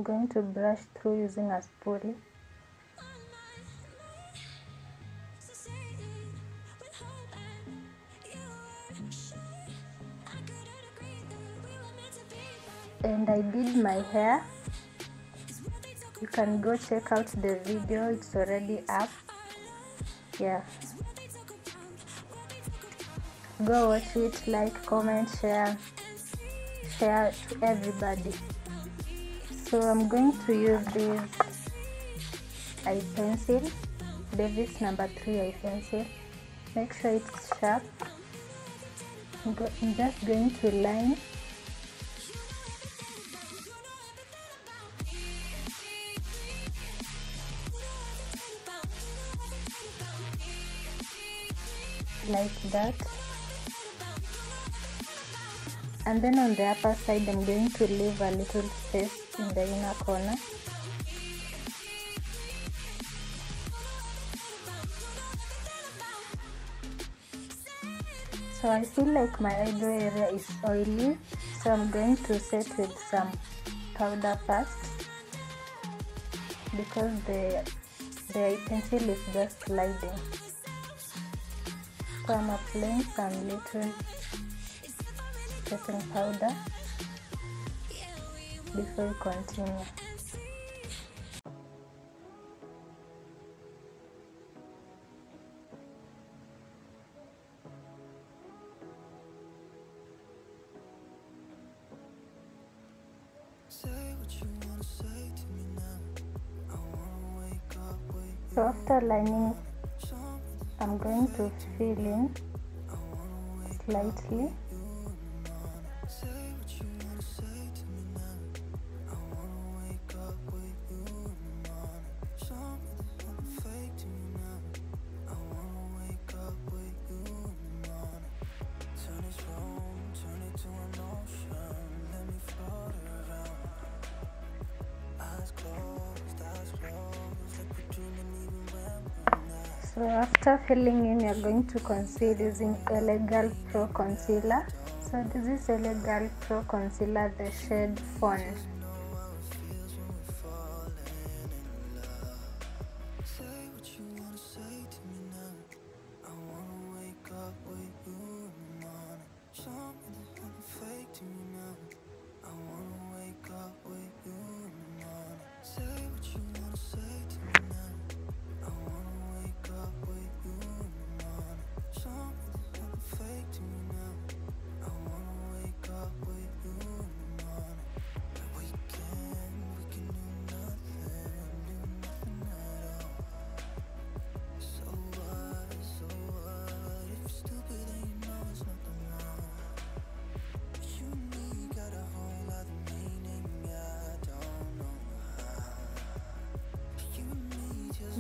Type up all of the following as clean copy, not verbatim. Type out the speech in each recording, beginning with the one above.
I'm going to brush through using a spool. And I did my hair. You can go check out the video, it's already up. Yeah, go watch it, like, comment, share to everybody. So I'm going to use this eye pencil, Davis number 3 eye pencil. Make sure it's sharp. I'm just going to line like that, and then on the upper side I'm going to leave a little space in the inner corner. So I feel like my eyebrow area is oily, so I'm going to set with some powder first, because the eye pencil is just sliding. So I'm applying some little setting powder before we continue. So after lining, I'm going to fill in slightly. So after filling in, you're going to conceal using Eyebrow Pro Concealer. So this is Eyebrow Pro Concealer, the shade Fawn.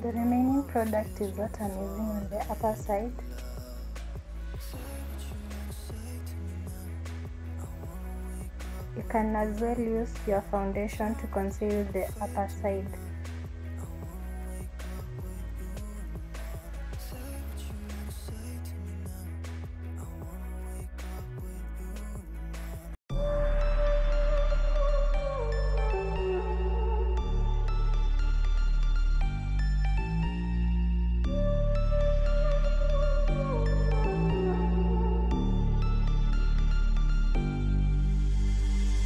The remaining product is what I'm using on the upper side. You can as well use your foundation to conceal the upper side.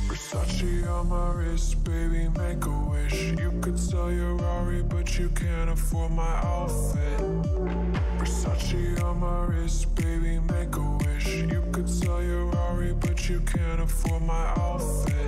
Versace on my wrist, baby, make a wish. You could sell your Rari, but you can't afford my outfit. Versace on my wrist, baby, make a wish. You could sell your Rari, but you can't afford my outfit.